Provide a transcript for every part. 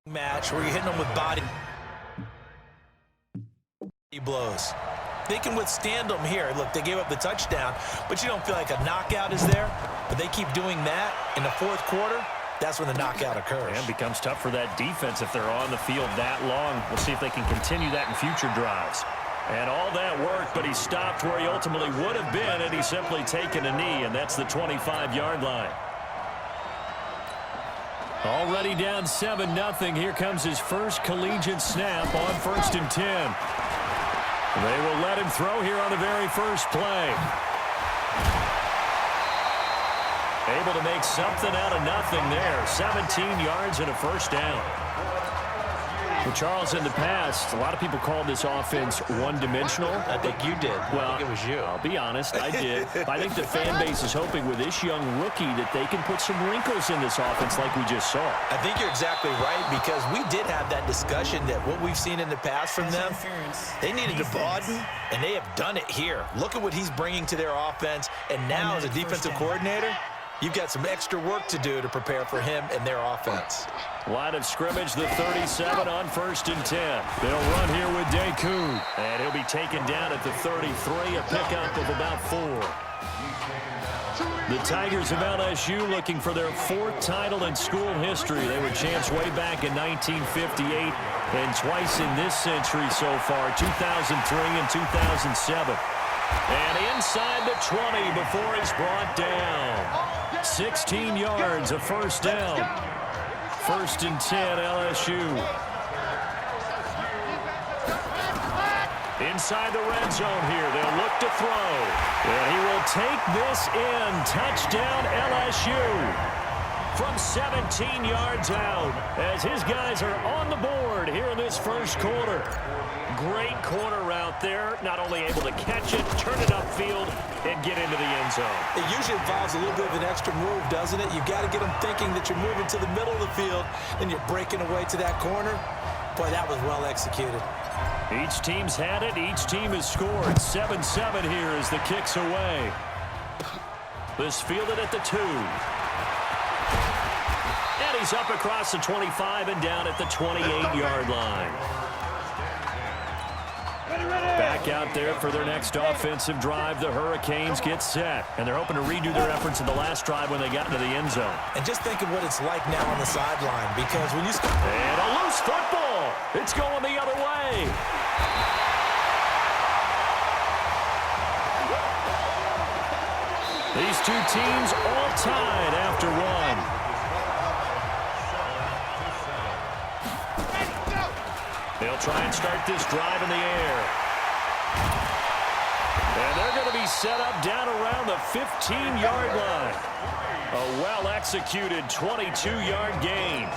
Match where you're hitting them with body blows. They can withstand them here. Look, they gave up the touchdown, but you don't feel like a knockout is there. But they keep doing that in the fourth quarter. That's when the knockout occurs. And becomes tough for that defense if they're on the field that long. We'll see if they can continue that in future drives. And all that worked, but he stopped where he ultimately would have been, and he's simply taken a knee, and that's the 25-yard line. Already down 7-0. Here comes his first collegiate snap on 1st and 10. They will let him throw here on the very first play. Able to make something out of nothing there. 17 yards and a first down. Well, Charles, in the past, a lot of people called this offense one-dimensional. I think you did. Well, I think it was you. I'll be honest, I did. I think the fan base is hoping with this young rookie that they can put some wrinkles in this offense like we just saw. I think you're exactly right, because we did have that discussion that what we've seen in the past from them, they needed to broaden, and they have done it here. Look at what he's bringing to their offense, and now as a defensive coordinator, you've got some extra work to do to prepare for him and their offense. Line of scrimmage, the 37 on 1st and 10. They'll run here with Deku. And he'll be taken down at the 33, a pickup of about 4. The Tigers of LSU looking for their 4th title in school history. They were champs way back in 1958 and twice in this century so far, 2003 and 2007. And inside the 20 before it's brought down. 16 yards, a first down. 1st and 10, LSU. Inside the red zone here, they'll look to throw. And he will take this in. Touchdown, LSU. From 17 yards out, as his guys are on the board here in this first quarter. Great corner route there. Not only able to catch it, turn it upfield, and get into the end zone. It usually involves a little bit of an extra move, doesn't it? You've got to get them thinking that you're moving to the middle of the field, and you're breaking away to that corner. Boy, that was well executed. Each team's had it. Each team has scored. 7-7 here as the kick's away. This fielded at the 2. And he's up across the 25 and down at the 28-yard line. Back out there for their next offensive drive. The Hurricanes get set. And they're hoping to redo their efforts in the last drive when they got into the end zone. And just think of what it's like now on the sideline, because when you... And a loose football. It's going the other way. These two teams all tied after one. They'll try and start this drive in the air. And they're going to be set up down around the 15-yard line. A well-executed 22-yard gain.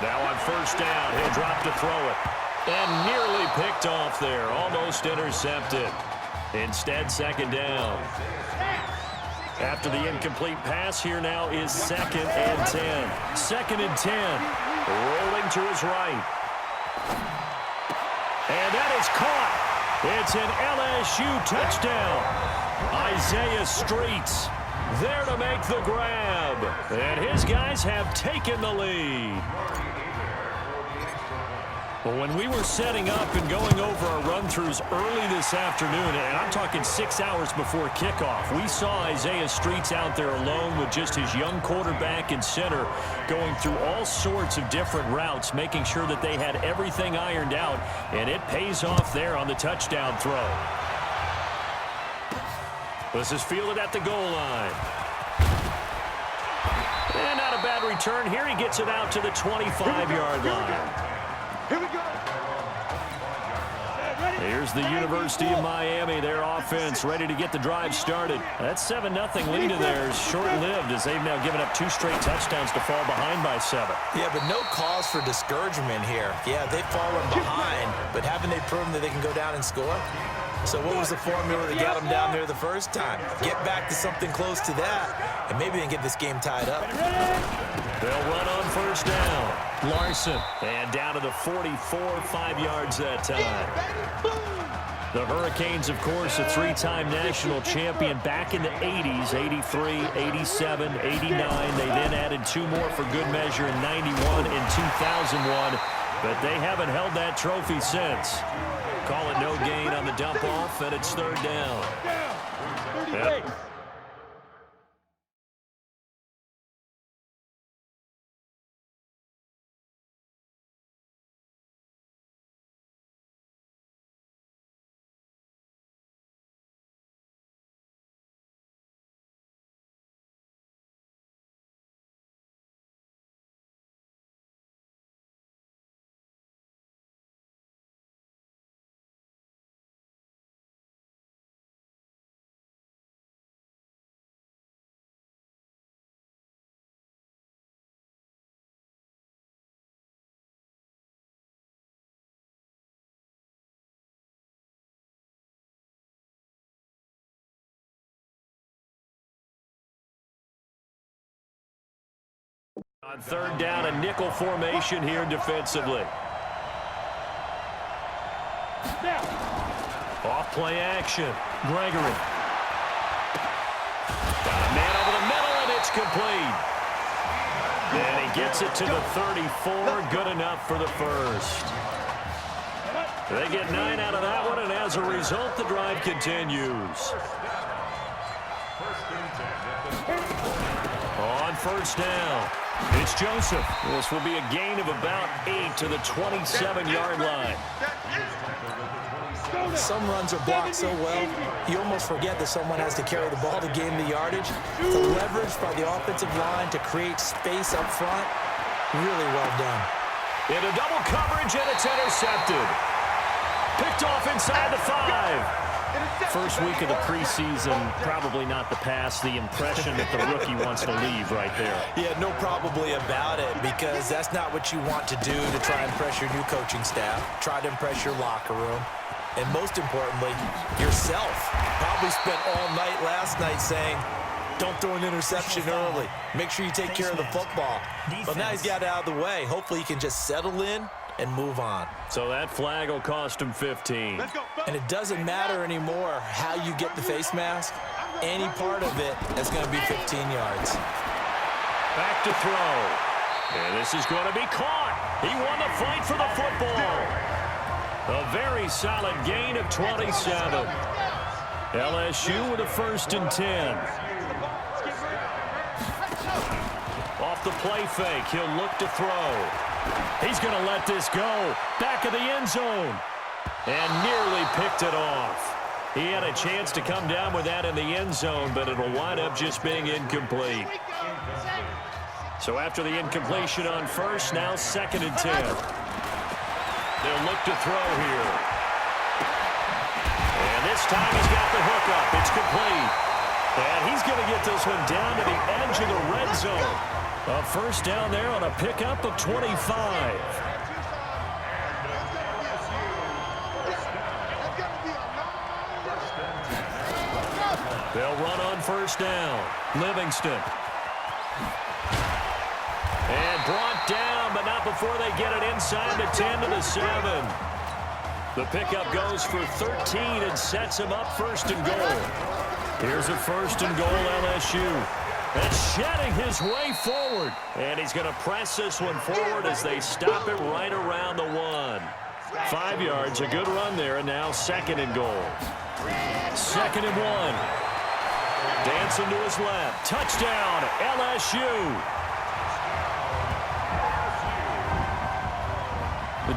Now on first down, he'll drop to throw it. And nearly picked off there. Almost intercepted. Instead, second down. After the incomplete pass, here now is 2nd and 10. 2nd and 10. Rolling to his right. And that is caught. It's an LSU touchdown. Isaiah Streets there to make the grab. And his guys have taken the lead. Well, when we were setting up and going over our run-throughs early this afternoon, and I'm talking 6 hours before kickoff, we saw Isaiah Streets out there alone with just his young quarterback and center going through all sorts of different routes, making sure that they had everything ironed out, and it pays off there on the touchdown throw. This is fielded at the goal line. And not a bad return here. He gets it out to the 25-yard line. Here we go. Here's the University of Miami, their offense ready to get the drive started. That 7-0 lead of theirs short-lived as they've now given up 2 straight touchdowns to fall behind by 7. Yeah, but no cause for discouragement here. Yeah, they've fallen behind, but haven't they proven that they can go down and score? So what was the formula that got them down there the first time? Get back to something close to that, and maybe they can get this game tied up. They'll run on first down. Larson. And down to the 44, 5 yards that time. The Hurricanes, of course, a three-time national champion back in the 80s, 83, 87, 89. They then added two more for good measure in 91 and 2001, but they haven't held that trophy since. Call it no gain on the dump-off, and it's third down. Yep. On third down, a nickel formation here defensively. Off play action. Gregory. Got a man over the middle, and it's complete. And he gets it to the 34. Good enough for the first. They get 9 out of that one, and as a result, the drive continues. On first down, it's Joseph. This will be a gain of about 8 to the 27-yard line. Some runs are blocked so well, you almost forget that someone has to carry the ball to gain the yardage. The leverage by the offensive line to create space up front, really well done. Into double coverage, and it's intercepted. Picked off inside the 5. First week of the preseason, probably not the pass, the impression that the rookie wants to leave right there. Yeah, no probably about it, because that's not what you want to do to try and impress your new coaching staff, try to impress your locker room, and most importantly, yourself. Probably spent all night last night saying, don't throw an interception early. Make sure you take care of the football. But now he's got it out of the way. Hopefully he can just settle in and move on. So that flag will cost him 15. And it doesn't matter anymore how you get the face mask. Any part of it is going to be 15 yards. Back to throw. And this is going to be caught. He won the fight for the football. A very solid gain of 27. LSU with a 1st and 10. Off the play fake, he'll look to throw. He's going to let this go. Back of the end zone. And nearly picked it off. He had a chance to come down with that in the end zone, but it'll wind up just being incomplete. So after the incompletion on first, now 2nd and 10. They'll look to throw here. And this time he's got the hook up. It's complete. And he's going to get this one down to the edge of the red zone. A 1st down there on a pickup of 25. They'll run on 1st down. Livingston. And brought down, but not before they get it inside the 10 to the 7. The pickup goes for 13 and sets him up 1st and goal. Here's a 1st and goal, LSU. And shedding his way forward. And he's going to press this one forward as they stop it right around the 1. 5 yards, a good run there, and now 2nd and goal. 2nd and 1. Dancing to his left. Touchdown, LSU. The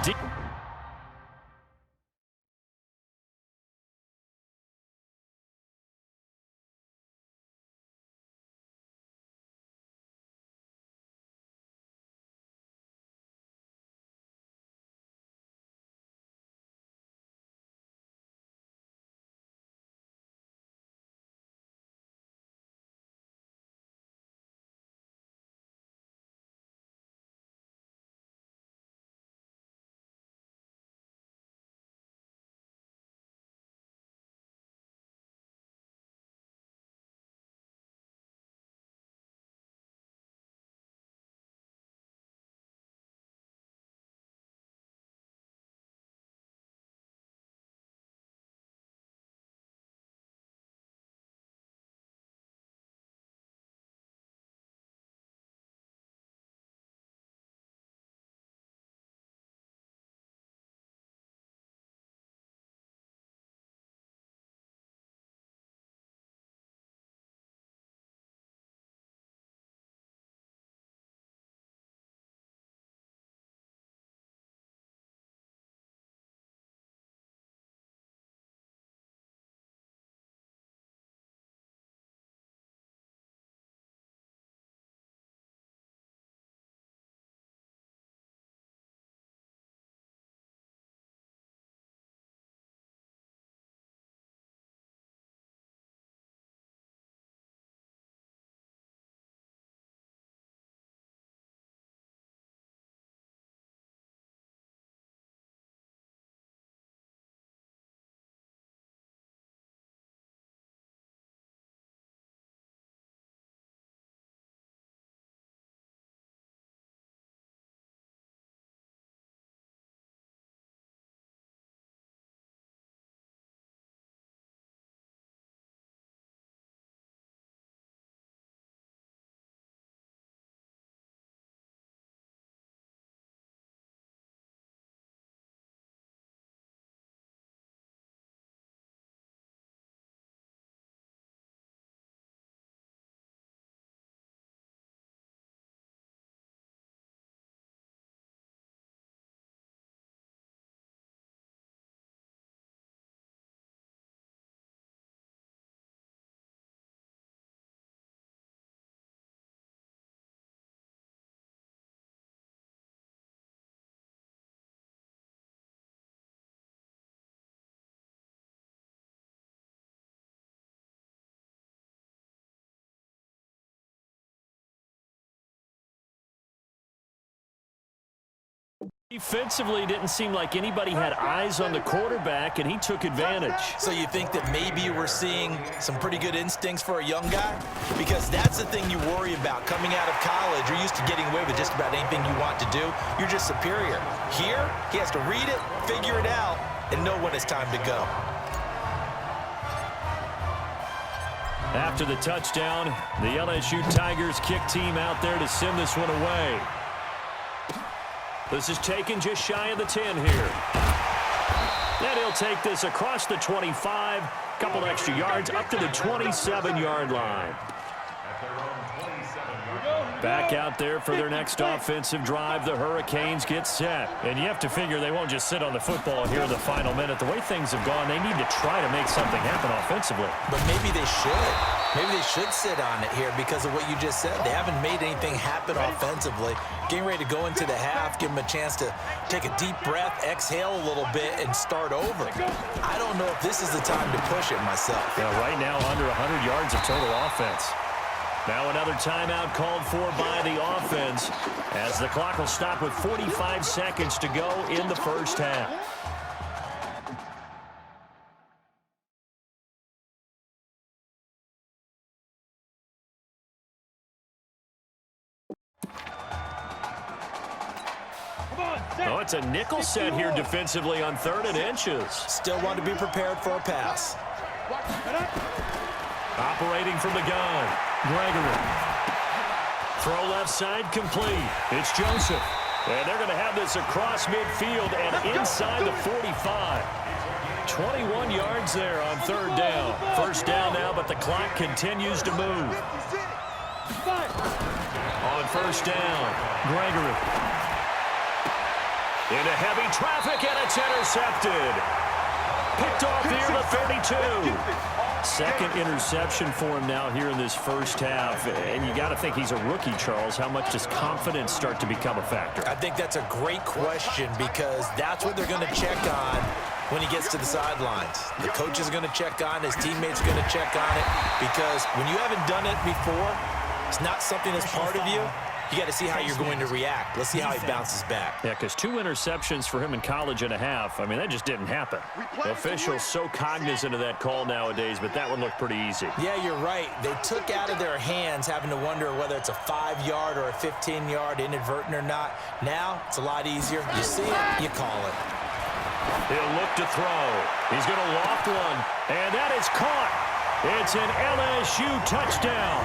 Defensively, it didn't seem like anybody had eyes on the quarterback, and he took advantage. So you think that maybe we're seeing some pretty good instincts for a young guy? Because that's the thing you worry about. Coming out of college, you're used to getting away with just about anything you want to do. You're just superior. Here, he has to read it, figure it out, and know when it's time to go. After the touchdown, the LSU Tigers kick team out there to send this one away. This is taken just shy of the 10 here. And he'll take this across the 25, couple extra yards up to the 27-yard line. Back out there for their next offensive drive. The Hurricanes get set. And you have to figure they won't just sit on the football here in the final minute. The way things have gone, they need to try to make something happen offensively. But maybe they should. Maybe they should sit on it here because of what you just said. They haven't made anything happen offensively. Getting ready to go into the half, give them a chance to take a deep breath, exhale a little bit, and start over. I don't know if this is the time to push it myself. Yeah, right now under 100 yards of total offense. Now another timeout called for by the offense as the clock will stop with 45 seconds to go in the first half. Oh, it's a nickel set here defensively on 3rd and inches. Still want to be prepared for a pass. Operating from the gun, Gregory. Throw left side complete. It's Joseph. And they're going to have this across midfield and inside the 45. 21 yards there on 3rd down. First down now, but the clock continues to move. On 1st down, Gregory. Into heavy traffic, and it's intercepted. Picked off near the 32. Second interception for him now here in this first half. And you got to think he's a rookie, Charles. How much does confidence start to become a factor? I think that's a great question because that's what they're going to check on when he gets to the sidelines. The coach is going to check on, his teammates are going to check on it because when you haven't done it before, it's not something that's part of you. You got to see how you're going to react. Let's see how he bounces back. Yeah, because 2 interceptions for him in college and a half. I mean, that just didn't happen. Officials so cognizant of that call nowadays, but that one looked pretty easy. Yeah, you're right. They took out of their hands having to wonder whether it's a 5-yard or a 15-yard inadvertent or not. Now, it's a lot easier. You see it, you call it. He'll look to throw. He's going to loft one, and that is caught. It's an LSU touchdown.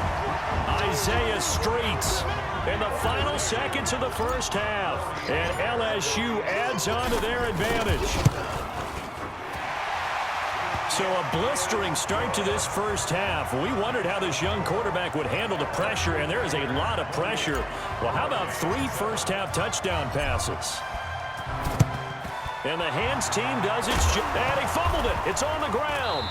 Isaiah Streets in the final seconds of the first half. And LSU adds on to their advantage. So a blistering start to this first half. We wondered how this young quarterback would handle the pressure, and there is a lot of pressure. Well, how about 3 first-half touchdown passes? And the hands team does its job. And he fumbled it. It's on the ground.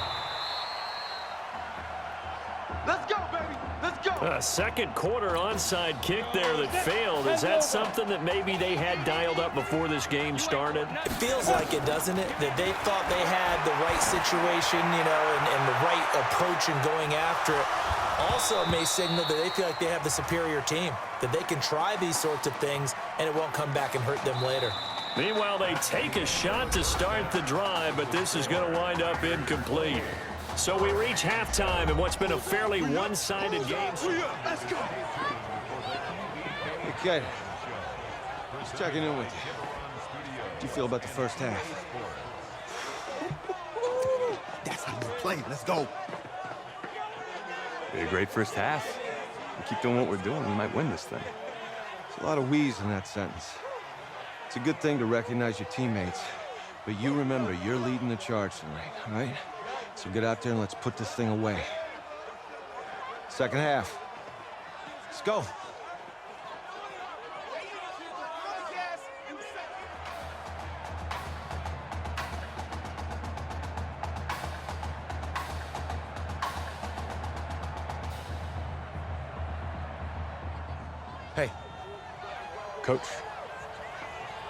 Let's go, baby. Let's go. A second quarter onside kick there that failed. Is that something that maybe they had dialed up before this game started? It feels like it, doesn't it? That they thought they had the right situation, you know, and the right approach in going after it. Also may signal that they feel like they have the superior team, that they can try these sorts of things and it won't come back and hurt them later. Meanwhile, they take a shot to start the drive, but this is going to wind up incomplete. So we reach halftime in what's been a fairly one-sided game. Let's go. Okay. Just checking in with you. How do you feel about the first half? That's how we play. Let's go. Be a great first half. We keep doing what we're doing, we might win this thing. There's a lot of we's in that sentence. It's a good thing to recognize your teammates, but you remember you're leading the charge tonight, all right? So get out there and let's put this thing away. Second half. Let's go. Hey, Coach,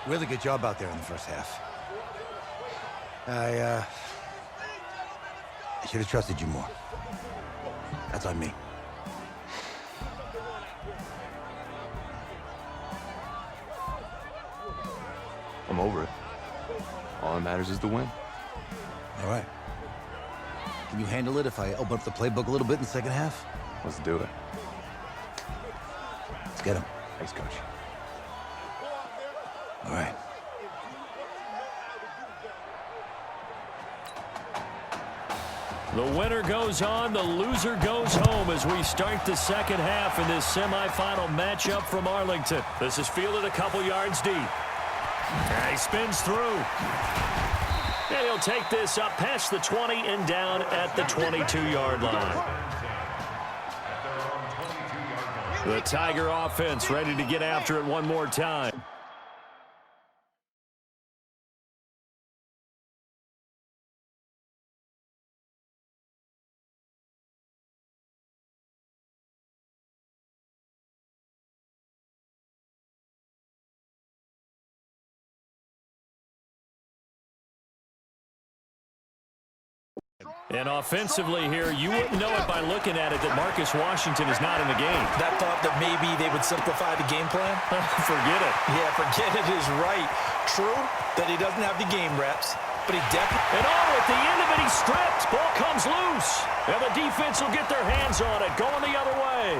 really good job out there in the first half. I should have trusted you more. That's on me. over it. All that matters is the win. All right. Can you handle it if I open up the playbook a little bit in the second half? Let's do it. Let's get him. Thanks, Coach. All right. The winner goes on, the loser goes home as we start the second half in this semifinal matchup from Arlington. This is fielded a couple yards deep. And he spins through. And he'll take this up past the 20 and down at the 22-yard line. The Tiger offense ready to get after it one more time. And offensively here, you wouldn't know it by looking at it that Marcus Washington is not in the game. That thought that maybe they would simplify the game plan? Forget it. Yeah, forget it is right. True that he doesn't have the game reps, but he definitely... And at the end of it, he's stripped. Ball comes loose. And the defense will get their hands on it, going the other way.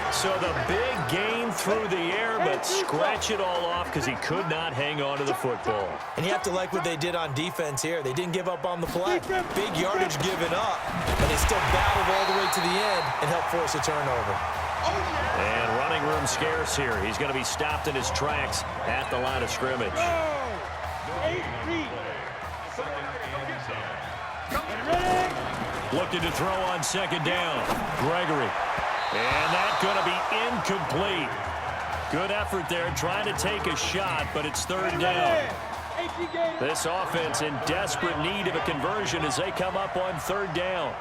So the big gain through the air, but scratch it all off because he could not hang on to the football. And you have to like what they did on defense here. They didn't give up on the play. Big yardage given up, but they still battled all the way to the end and helped force a turnover. And running room scarce here. He's going to be stopped in his tracks at the line of scrimmage. Looking to throw on second down. Gregory. And that's going to be incomplete. Good effort there, trying to take a shot, but it's third down. This offense in desperate need of a conversion as they come up on third down.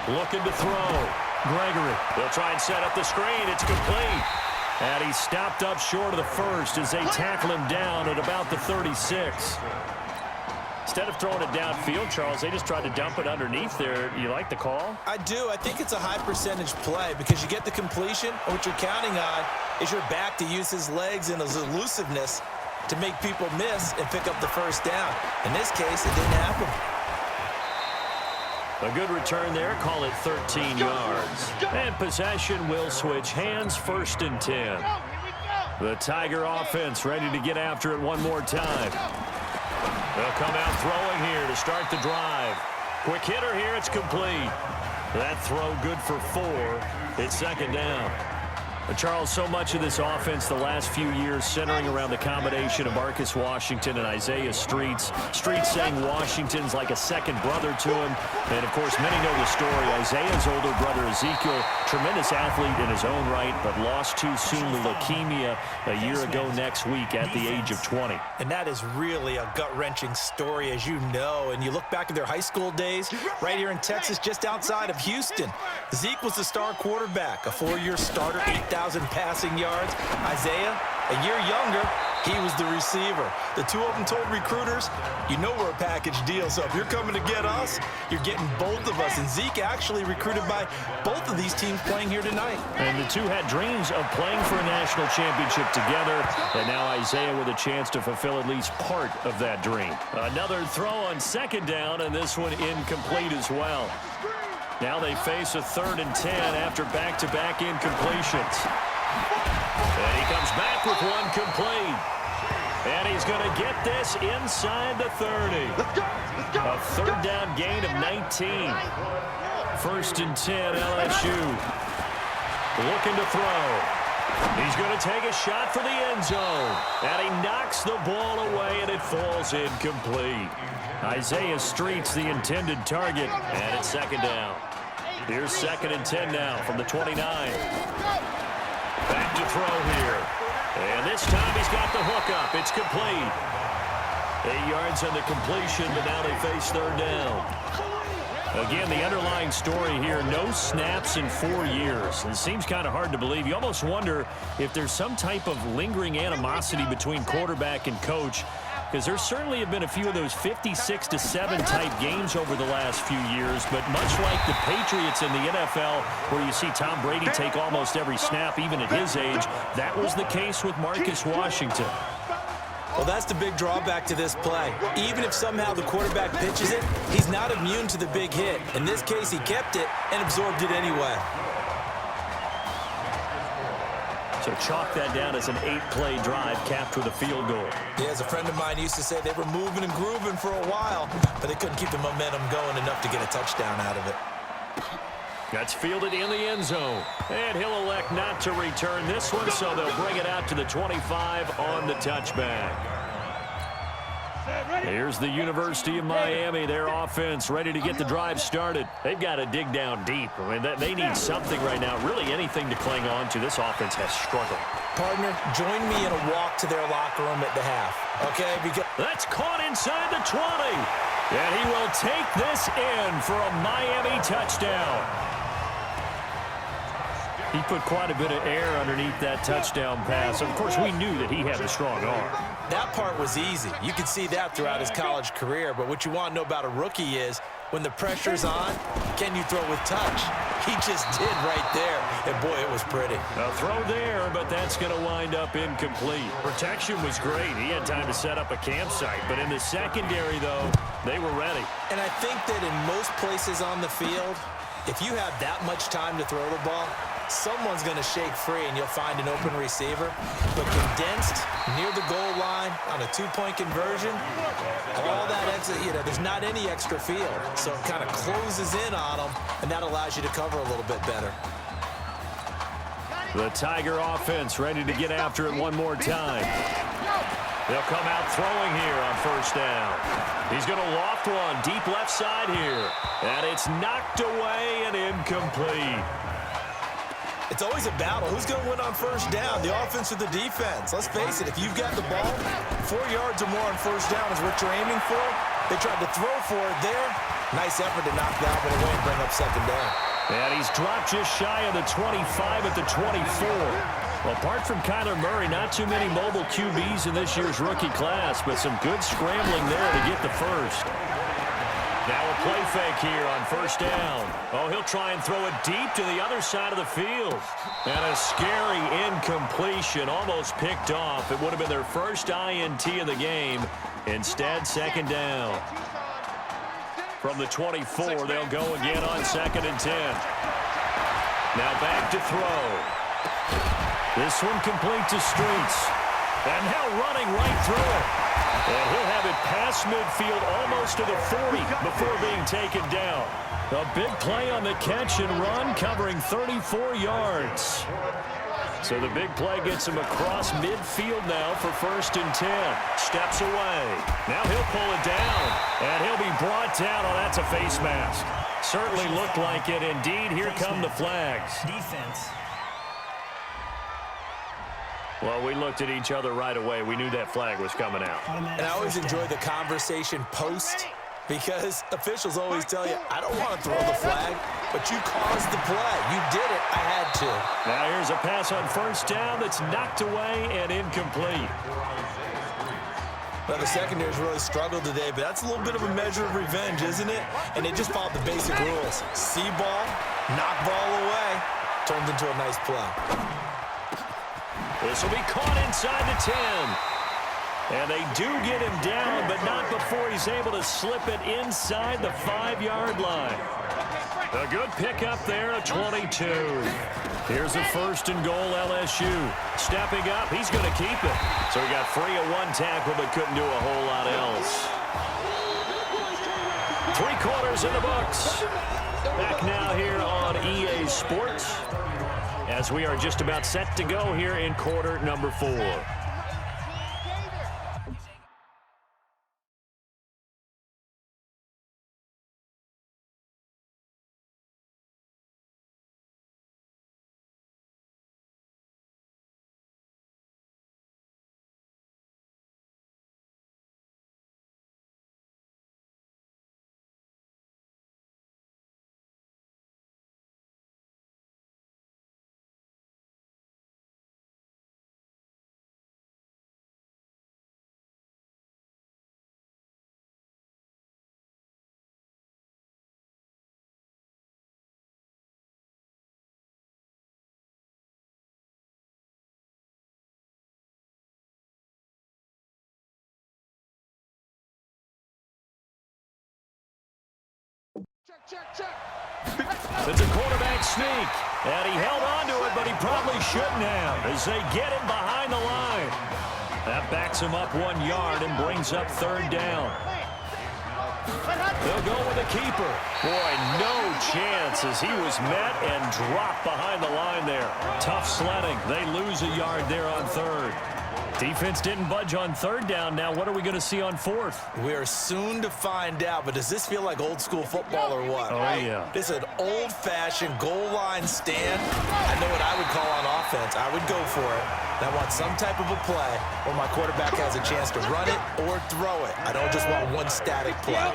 Looking to throw. Gregory. They'll try and set up the screen. It's complete. And he's stopped up short of the first as they tackle him down at about the 36. Instead of throwing it downfield, Charles, they just tried to dump it underneath there. You like the call? I do. I think it's a high percentage play because you get the completion, and what you're counting on is your back to use his legs and his elusiveness to make people miss and pick up the first down. In this case, it didn't happen. A good return there. Call it 13 yards. And possession will switch hands, first and 10. The Tiger offense ready to get after it one more time. They'll come out throwing here to start the drive. Quick hitter here, it's complete. That throw good for 4. It's second down. Charles, so much of this offense the last few years centering around the combination of Marcus Washington and Isaiah Streets. Streets saying Washington's like a second brother to him. And, of course, many know the story. Isaiah's older brother, Ezekiel, tremendous athlete in his own right, but lost too soon to leukemia a year ago next week at the age of 20. And that is really a gut-wrenching story, as you know. And you look back at their high school days right here in Texas, just outside of Houston. Zeke was the star quarterback, a 4-year starter, 8,000 passing yards. Isaiah, a year younger, he was the receiver. The two of them told recruiters, you know we're a package deal, so if you're coming to get us, you're getting both of us. And Zeke actually recruited by both of these teams playing here tonight. And the two had dreams of playing for a national championship together, and now Isaiah with a chance to fulfill at least part of that dream. Another throw on second down, and this one incomplete as well. Now they face a 3rd and 10 after back-to-back incompletions. And he comes back with one complete. And he's going to get this inside the 30. A third down gain of 19. 1st and 10, LSU. Looking to throw. He's going to take a shot for the end zone. And he knocks the ball away, and it falls incomplete. Isaiah Streets, the intended target, and it's second down. Here's 2nd and 10 now from the 29. Back to throw here. And this time he's got the hook up. It's complete. 8 yards on the completion, but now they face third down. Again, the underlying story here, no snaps in 4 years. And it seems kind of hard to believe. You almost wonder if there's some type of lingering animosity between quarterback and coach because there certainly have been a few of those 56-7 type games over the last few years, but much like the Patriots in the NFL, where you see Tom Brady take almost every snap, even at his age, that was the case with Marcus Washington. Well, that's the big drawback to this play. Even if somehow the quarterback pitches it, he's not immune to the big hit. In this case, he kept it and absorbed it anyway. So chalk that down as an 8-play drive capped with a field goal. Yeah, as a friend of mine used to say, they were moving and grooving for a while, but they couldn't keep the momentum going enough to get a touchdown out of it. That's fielded in the end zone. And he'll elect not to return this one, so they'll bring it out to the 25 on the touchback. Here's the University of Miami, their offense ready to get the drive started. They've got to dig down deep. I mean, they need something right now, really anything to cling on to. This offense has struggled. Partner, join me in a walk to their locker room at the half, okay? Because that's caught inside the 20. And he will take this in for a Miami touchdown. He put quite a bit of air underneath that touchdown pass. Of course, we knew that he had a strong arm. That part was easy. You could see that throughout his college career. But what you want to know about a rookie is when the pressure's on, can you throw with touch? He just did right there. And, boy, it was pretty. A throw there, but that's going to wind up incomplete. Protection was great. He had time to set up a campsite. But in the secondary, though, they were ready. And I think that in most places on the field, if you have that much time to throw the ball, someone's going to shake free and you'll find an open receiver. But condensed near the goal line on a two-point conversion, all that extra, there's not any extra field. So it kind of closes in on them, and that allows you to cover a little bit better. The Tiger offense ready to get after it one more time. They'll come out throwing here on first down. He's going to loft one deep left side here. And it's knocked away and incomplete. It's always a battle. Who's going to win on first down, the offense or the defense? Let's face it, if you've got the ball, 4 yards or more on first down is what you're aiming for. They tried to throw for it there. Nice effort to knock that one away and bring up second down. And he's dropped just shy of the 25 at the 24. Well, apart from Kyler Murray, not too many mobile QBs in this year's rookie class, but some good scrambling there to get the first. Now a play fake here on first down. Oh, he'll try and throw it deep to the other side of the field. And a scary incompletion, almost picked off. It would have been their first INT of the game. Instead, second down. From the 24, they'll go again on 2nd and 10. Now back to throw. This one complete to Streets. And now running right through it. And he'll have it past midfield almost to the 40 before being taken down. A big play on the catch and run, covering 34 yards. So the big play gets him across midfield now for 1st and 10. Steps away. Now he'll pull it down. And he'll be brought down. Oh, that's a face mask. Certainly looked like it. Indeed, here come the flags. Defense. Well, we looked at each other right away. We knew that flag was coming out. And I always enjoy the conversation post because officials always tell you, I don't want to throw the flag, but you caused the play. You did it. I had to. Now here's a pass on first down that's knocked away and incomplete. Well, the secondary's really struggled today, but that's a little bit of a measure of revenge, isn't it? And they just followed the basic rules. See ball, knock ball away, turns into a nice play. This will be caught inside the 10. And they do get him down, but not before he's able to slip it inside the 5-yard line. A good pickup there at 22. Here's a 1st and goal, LSU. Stepping up, he's going to keep it. So he got free of one tackle, but couldn't do a whole lot else. 3 quarters in the books. Back now here on EA Sports, as we are just about set to go here in quarter number 4. It's a quarterback sneak, and he held on to it, but he probably shouldn't have as they get him behind the line. That backs him up 1 yard and brings up third down. They'll go with the keeper. Boy, no chance as he was met and dropped behind the line there. Tough sledding. They lose a yard there on third. Defense didn't budge on third down. Now what are we going to see on fourth? We are soon to find out, but does this feel like old school football or what? Oh, right? yeah. This is an old-fashioned goal line stand. I know what I would call on offense. I would go for it. And I want some type of a play where my quarterback has a chance to run it or throw it. I don't just want one static play.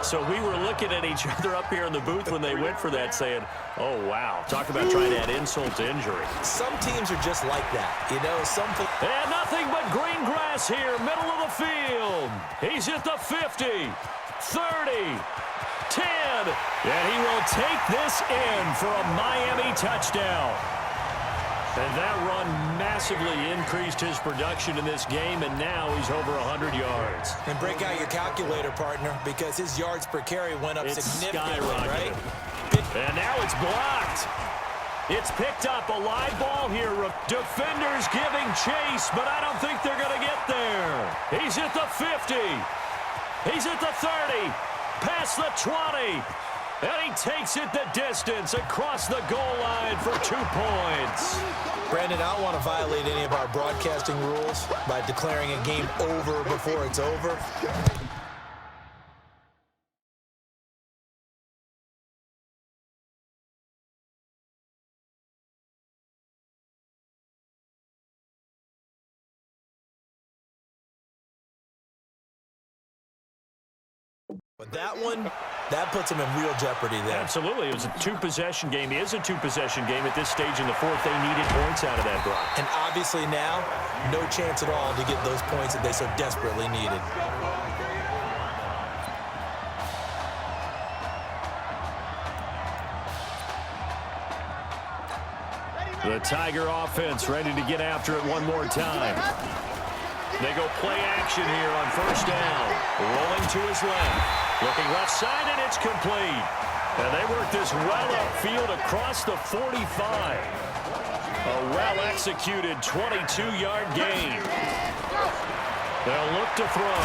So we were looking at each other up here in the booth when they went for that saying, oh, wow. Talk about trying to add insult to injury. Some teams are just like that. You know, And nothing but green grass here, middle of the field. He's at the 50, 30, 10. And he will take this in for a Miami touchdown. And that run massively increased his production in this game, and now he's over 100 yards. And break out your calculator, partner, because his yards per carry went up significantly, right? And now it's blocked. It's picked up, a live ball here. Defenders giving chase, but I don't think they're going to get there. He's at the 50. He's at the 30. Past the 20. And he takes it the distance across the goal line for 2 points. Brandon, I don't want to violate any of our broadcasting rules by declaring a game over before it's over. But that one, that puts him in real jeopardy there. Absolutely. It was a two-possession game. It is a two-possession game at this stage in the fourth. They needed points out of that, Brock. And obviously now, no chance at all to get those points that they so desperately needed. The Tiger offense ready to get after it one more time. They go play action here on first down. Rolling to his left. Looking left side, and it's complete. And they work this well upfield across the 45. A well-executed 22-yard gain. They'll look to throw.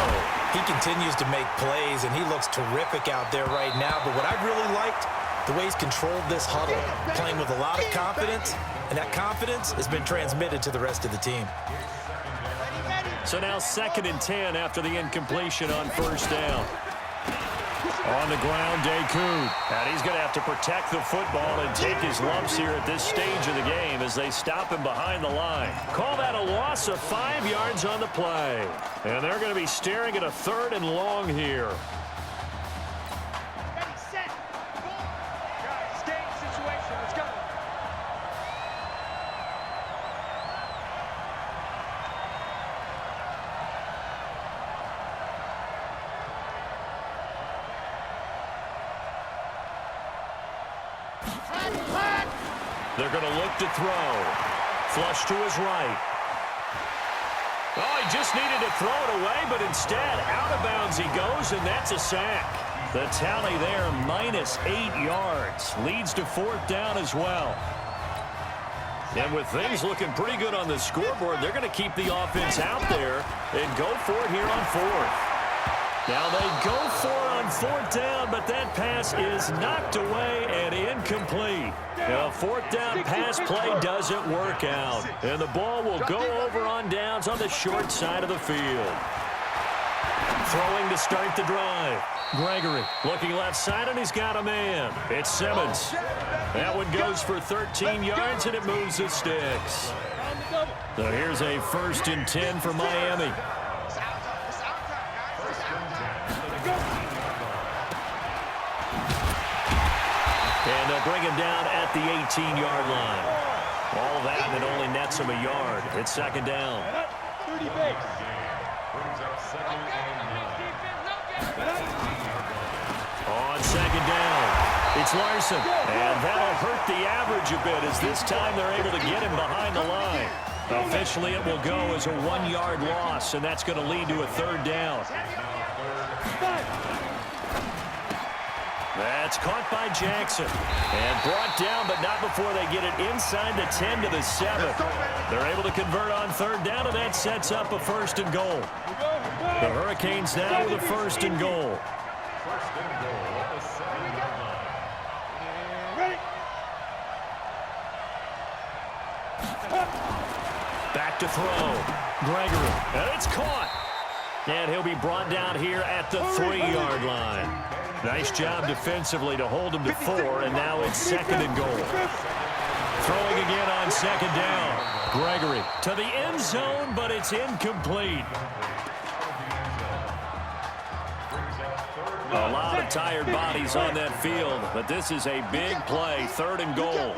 He continues to make plays, and he looks terrific out there right now. But what I really liked, the way he's controlled this huddle, playing with a lot of confidence, and that confidence has been transmitted to the rest of the team. So now 2nd and 10 after the incompletion on first down. On the ground, Deku. And he's going to have to protect the football and take his lumps here at this stage of the game as they stop him behind the line. Call that a loss of 5 yards on the play. And they're going to be staring at a 3rd and long here. They're going to look to throw. Flush to his right. Oh, he just needed to throw it away, but instead, out of bounds he goes, and that's a sack. The tally there, -8 yards. Leads to 4th down as well. And with things looking pretty good on the scoreboard, they're going to keep the offense out there and go for it here on 4th. Now they go for it on 4th down, but that pass is knocked away and incomplete. A 4th down pass play doesn't work out. And the ball will go over on downs on the short side of the field. Throwing to start the drive. Gregory looking left side, and he's got a man. It's Simmons. That one goes for 13 yards, and it moves the sticks. So here's a 1st and 10 for Miami. And they'll bring him down at the 18-yard line. All that, and it only nets him a yard. It's 2nd down. 30 base. On 2nd down, it's Larson. And that'll hurt the average a bit as this time they're able to get him behind the line. Officially, it will go as a 1-yard loss, and that's going to lead to a 3rd down. That's caught by Jackson. And brought down, but not before they get it inside the 10 to the 7. They're able to convert on third down, and that sets up a 1st and goal. The Hurricanes now with a 1st and goal. Back to throw. Gregory. And it's caught. And he'll be brought down here at the 3-yard line. Nice job defensively to hold him to 4, and now it's 2nd and goal. Throwing again on 2nd down. Gregory to the end zone, but it's incomplete. A lot of tired bodies on that field, but this is a big play. 3rd and goal.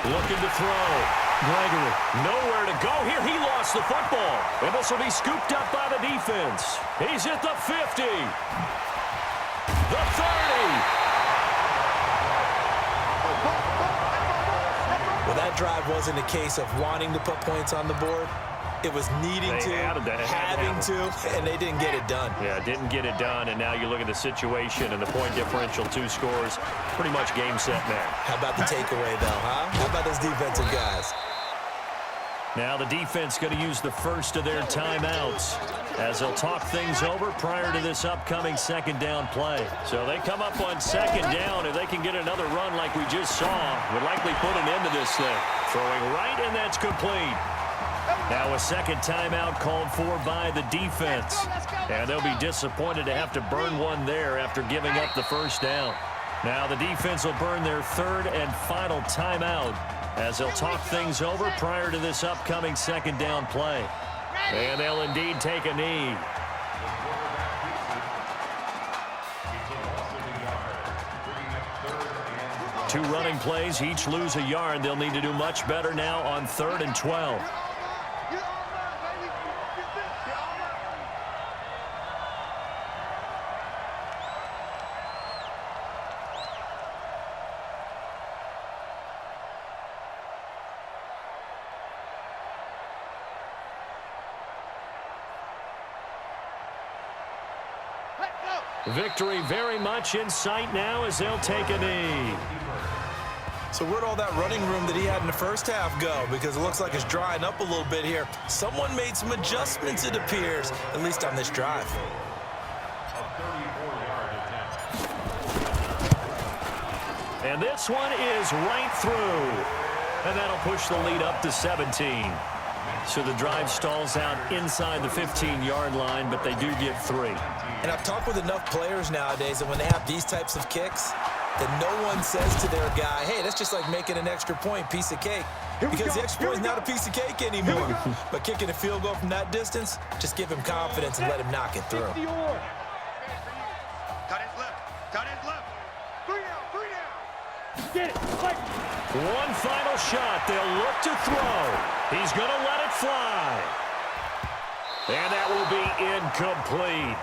Looking to throw. Gregory, nowhere to go here. He lost the football. And this will be scooped up by the defense. He's at the 50. The 30. Well, that drive wasn't a case of wanting to put points on the board. It was needing to, having to, and they didn't get it done. Yeah, didn't get it done, and now you look at the situation and the point differential, 2 scores, pretty much game, set, match. How about the takeaway, though, huh? How about those defensive guys? Now the defense going to use the first of their timeouts as they'll talk things over prior to this upcoming 2nd down play. So they come up on 2nd down. If they can get another run like we just saw, would likely put an end to this thing. Throwing right, and that's complete. Now a 2nd timeout called for by the defense. And they'll be disappointed to have to burn one there after giving up the 1st down. Now the defense will burn their 3rd and final timeout as they'll talk things over prior to this upcoming 2nd down play. And they'll indeed take a knee. Two running plays, each lose a yard. They'll need to do much better now on 3rd and 12. Victory very much in sight now as they'll take a knee. So where'd all that running room that he had in the first half go? Because it looks like it's drying up a little bit here. Someone made some adjustments, it appears, at least on this drive. And this one is right through. And that'll push the lead up to 17. So the drive stalls out inside the 15-yard line, but they do get 3. And I've talked with enough players nowadays that when they have these types of kicks, that no one says to their guy, hey, that's just like making an extra point, piece of cake. Because the extra point is not a piece of cake anymore. But kicking a field goal from that distance, just give him confidence and let him knock it through. Cut it left. Cut it left. 3 down. 3 down. Get it. One final shot. They'll look to throw. He's going to let it fly. And that will be incomplete.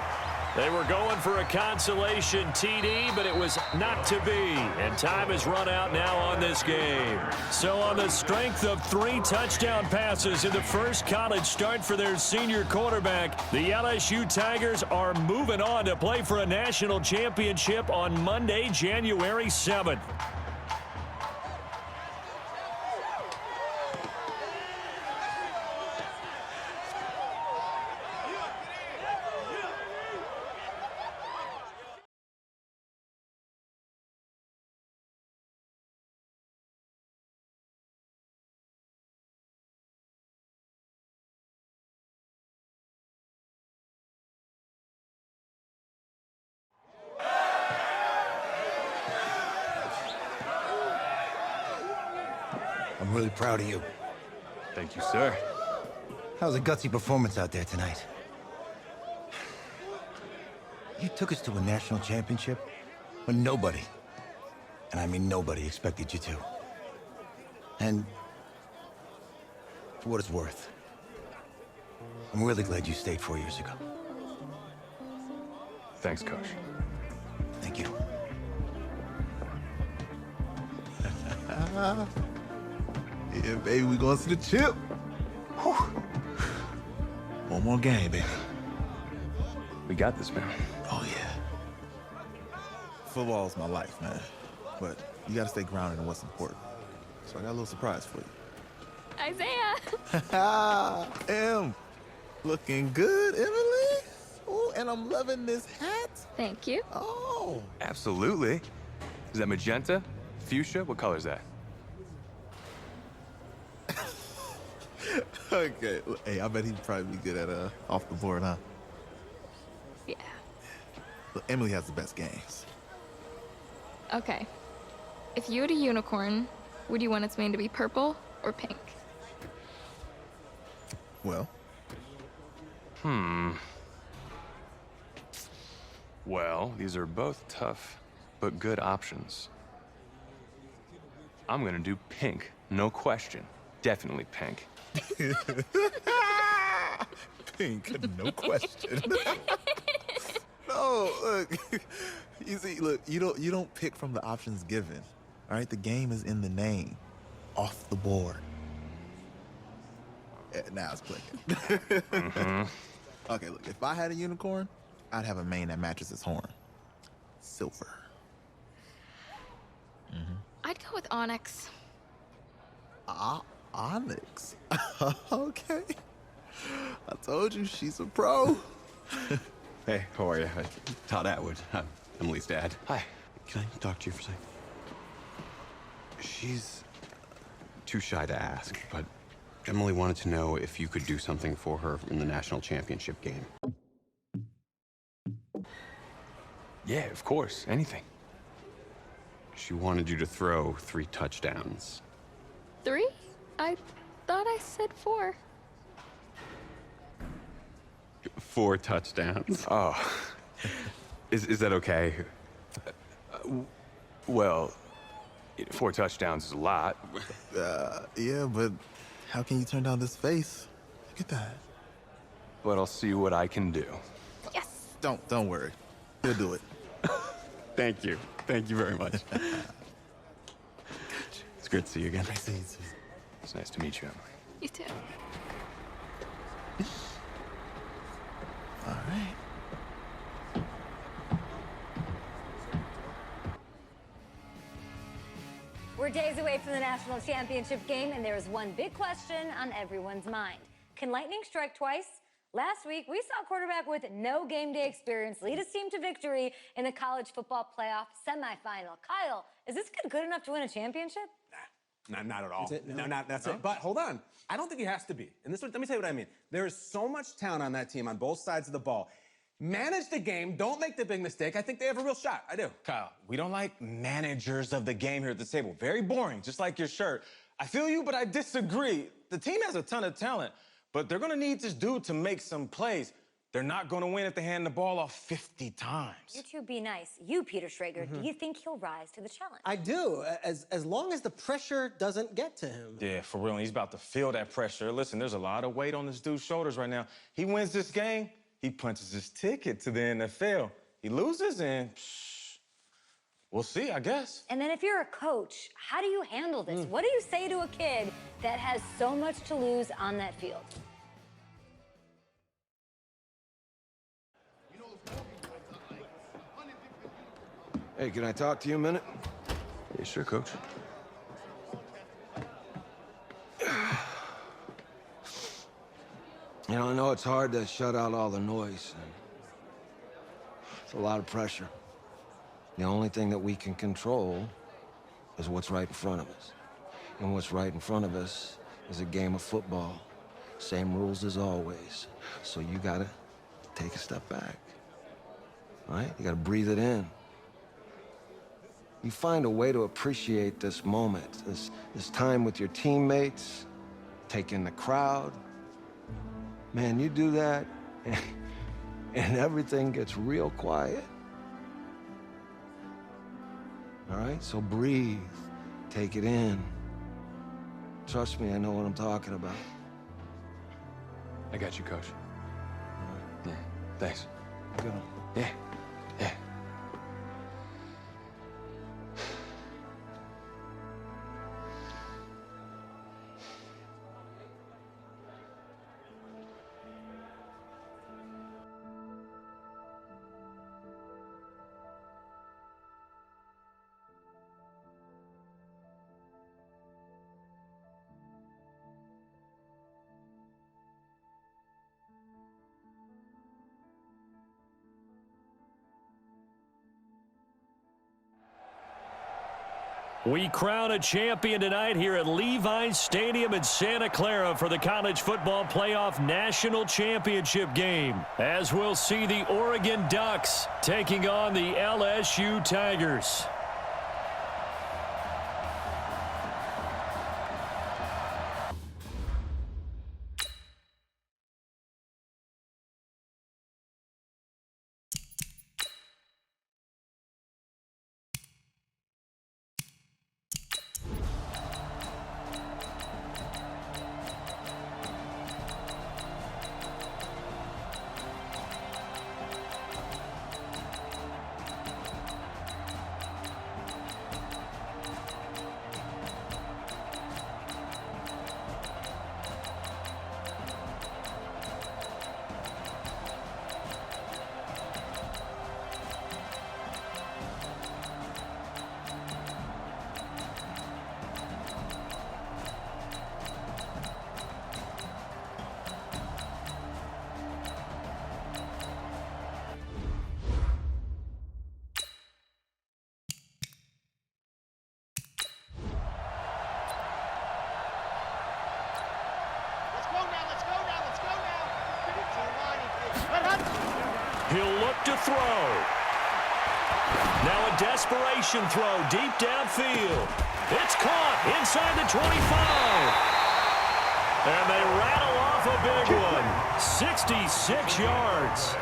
They were going for a consolation TD, but it was not to be. And time has run out now on this game. So on the strength of 3 touchdown passes in the first college start for their senior quarterback, the LSU Tigers are moving on to play for a national championship on Monday, January 7th. I'm really proud of you. Thank you, sir. That was a gutsy performance out there tonight. You took us to a national championship when nobody, and I mean nobody, expected you to. And for what it's worth, I'm really glad you stayed 4 years ago. Thanks, Coach. Thank you. Yeah, baby, we going to the chip. Whew. One more game, baby. We got this, man. Oh, yeah. Football's my life, man. But you gotta stay grounded in what's important. So I got a little surprise for you. Isaiah! Em, looking good, Emily. Oh, and I'm loving this hat. Thank you. Oh. Absolutely. Is that magenta? Fuchsia? What color is that? Okay. Hey, I bet he'd probably be good at off the board, huh? Yeah. Look, Emily has the best games. Okay. If you had a unicorn, would you want its mane to be purple or pink? Well, Well, these are both tough, but good options. I'm gonna do pink, no question. Definitely pink. pink, no question. No, look. You see, look, you don't pick from the options given. All right, the game is in the name, off the board. Now it's clicking. Okay, look, if I had a unicorn, I'd have a mane that matches its horn. Silver. I'd go with onyx. Onyx. Okay. I told you she's a pro. Hey, how are you? Todd Atwood. I'm Emily's dad. Hi. Can I talk to you for a second? She's too shy to ask, but Emily wanted to know if you could do something for her in the national championship game. Yeah, of course. Anything. She wanted you to throw 3 touchdowns. 3? I thought I said 4. 4 touchdowns. Oh. Is that okay? Well, 4 touchdowns is a lot. Yeah, but how can you turn down this face? Look at that. But I'll see what I can do. Yes! Don't worry. He'll do it. Thank you. Thank you very much. It's great to see you again. It's nice to meet you, Emily. You too. All right. We're days away from the national championship game, and there is one big question on everyone's mind. Can lightning strike twice? Last week, we saw a quarterback with no game day experience lead his team to victory in the college football playoff semifinal. Kyle, is this kid good enough to win a championship? Not at all. That's it. But hold on. I don't think he has to be. And let me tell you what I mean. There is so much talent on that team on both sides of the ball. Manage the game. Don't make the big mistake. I think they have a real shot. I do. Kyle, we don't like managers of the game here at the table. Very boring, just like your shirt. I feel you, but I disagree. The team has a ton of talent, but they're going to need this dude to make some plays. They're not going to win if they hand the ball off 50 times. You two be nice. You, Peter Schrager, do you think he'll rise to the challenge? I do, as long as the pressure doesn't get to him. Yeah, for real. He's about to feel that pressure. Listen, there's a lot of weight on this dude's shoulders right now. He wins this game, he punches his ticket to the NFL. He loses, and we'll see, I guess. And then if you're a coach, how do you handle this? What do you say to a kid that has so much to lose on that field? Hey, can I talk to you a minute? Yeah, sure, Coach. You know, I know it's hard to shut out all the noise. It's a lot of pressure. The only thing that we can control is what's right in front of us. And what's right in front of us is a game of football. Same rules as always. So you gotta take a step back. All right? You gotta breathe it in. You find a way to appreciate this moment, this time with your teammates, take in the crowd. Man, you do that, and everything gets real quiet. All right, so breathe, take it in. Trust me, I know what I'm talking about. I got you, Coach. Yeah, thanks. Good. Yeah. We crown a champion tonight here at Levi's Stadium in Santa Clara for the College Football Playoff National Championship game, as we'll see the Oregon Ducks taking on the LSU Tigers. He'll look to throw. Now a desperation throw deep downfield. It's caught inside the 25. And they rattle off a big one. 66 yards.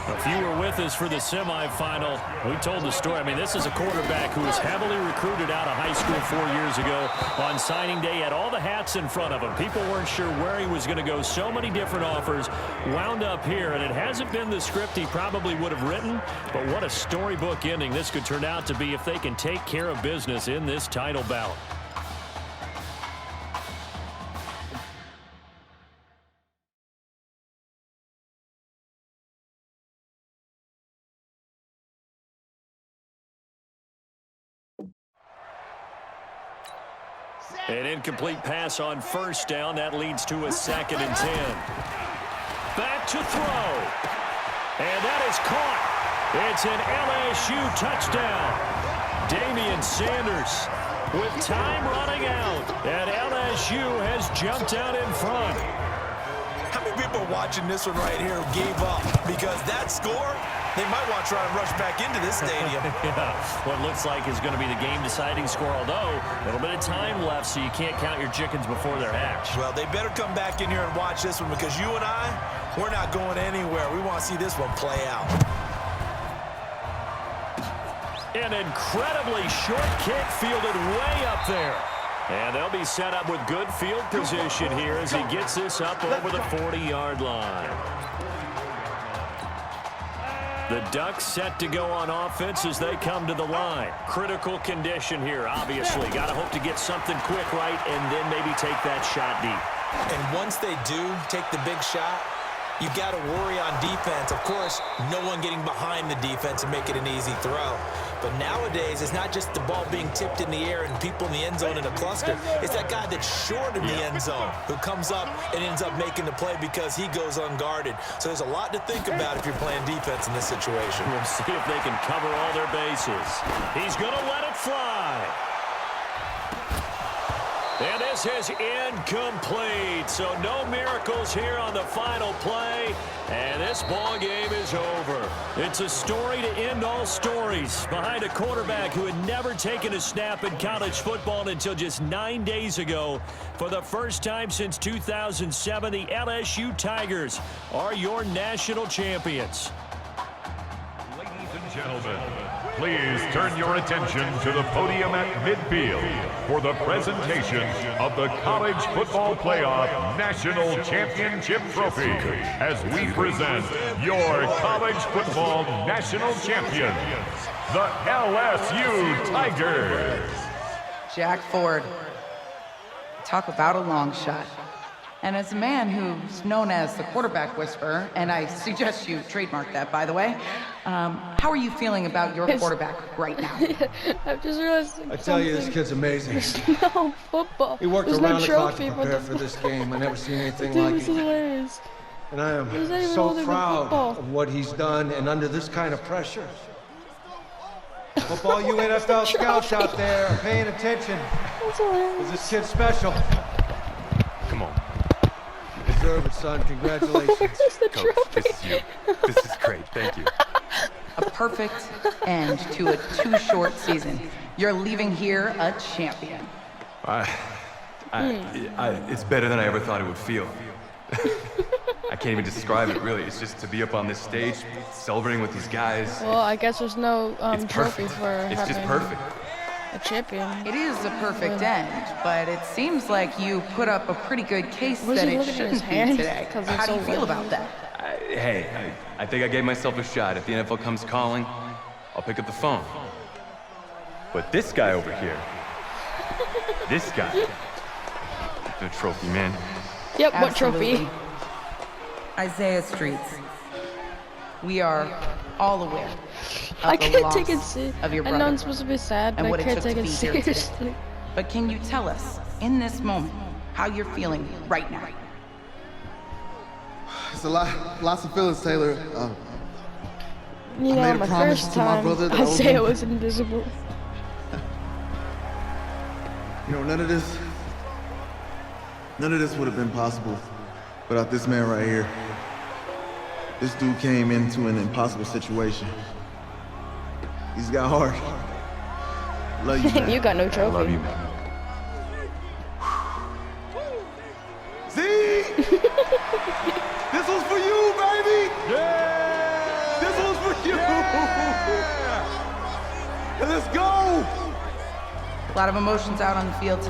If you were with us for the semifinal, we told the story. I mean, this is a quarterback who was heavily recruited out of high school 4 years ago. On signing day, had all the hats in front of him. People weren't sure where he was going to go. So many different offers. Wound up here, and it hasn't been the script he probably would have written, but what a storybook ending this could turn out to be if they can take care of business in this title bout. An incomplete pass on first down. That leads to a 2nd and 10. Back to throw. And that is caught. It's an LSU touchdown. Damian Sanders with time running out. And LSU has jumped out in front. How many people watching this one right here gave up? Because that score, they might want to try and rush back into this stadium. Yeah, what looks like is going to be the game-deciding score, although a little bit of time left, so you can't count your chickens before they're hatched. Well, they better come back in here and watch this one, because you and I, we're not going anywhere. We want to see this one play out. An incredibly short kick fielded way up there. And they'll be set up with good field position here as he gets this up over the 40-yard line. The Ducks set to go on offense as they come to the line. Critical condition here, obviously. Got to hope to get something quick right and then maybe take that shot deep. And once they do take the big shot, you've got to worry on defense. Of course, no one getting behind the defense and make it an easy throw. But nowadays, it's not just the ball being tipped in the air and people in the end zone in a cluster. It's that guy that's short of the end zone who comes up and ends up making the play because he goes unguarded. So there's a lot to think about if you're playing defense in this situation. We'll see if they can cover all their bases. He's going to let it fly. And this is incomplete, so no miracles here on the final play, and this ball game is over. It's a story to end all stories behind a quarterback who had never taken a snap in college football until just 9 days ago. For the first time since 2007, the LSU Tigers are your national champions. Ladies and gentlemen, please turn your attention to the podium at midfield for the presentation of the College Football Playoff National Championship Trophy as we present your College Football National Champions, the LSU Tigers. Jack Ford. Talk about a long shot. And as a man who's known as the quarterback whisperer, and I suggest you trademark that, by the way, how are you feeling about your quarterback right now? I've just realized I tell you, this kid's amazing. There's no football. He worked There's around no the clock trophy, to prepare for this game. I never seen anything like This is it. hilarious. And I am There's not even so holding the proud football. of what he's done, and under this kind of pressure. Hope all you NFL scouts out there are paying attention. Because this kid's special. Come on. You deserve it, son. Congratulations. Coach, this is you. This is great. Thank you. A perfect end to a too short season. You're leaving here a champion. It's better than I ever thought it would feel. I can't even describe it, really. It's just to be up on this stage, celebrating with these guys. Well, I guess there's no It's trophy perfect. for It's just having perfect. a champion. It is a perfect end, but it seems like you put up a pretty good case Was that he it looking at his shouldn't be hand? today. 'Cause How it's do you so feel wet. about that? I think I gave myself a shot. If the NFL comes calling, I'll pick up the phone. But this guy over here, this guy, the trophy, man. Yep, what Absolutely. trophy? Isaiah Streets. We are all aware of I the can't loss take it seriously. of your I brother know I'm supposed to be sad, but and I what it can't took take to it be here today. seriously. But can you tell us, in this moment, how you're feeling right now? It's lots of feelings, Taylor. You I know, made a my promise first to my time, brother that I was Isaiah gonna- was invisible. You know, none of this would have been possible without this man right here. This dude came into an impossible situation. He's got heart. Love you, man. You got no trophy. Love you, man. Z! This was for you, baby! Yeah! This was for you! Yeah! Let's go! A lot of emotions out on the field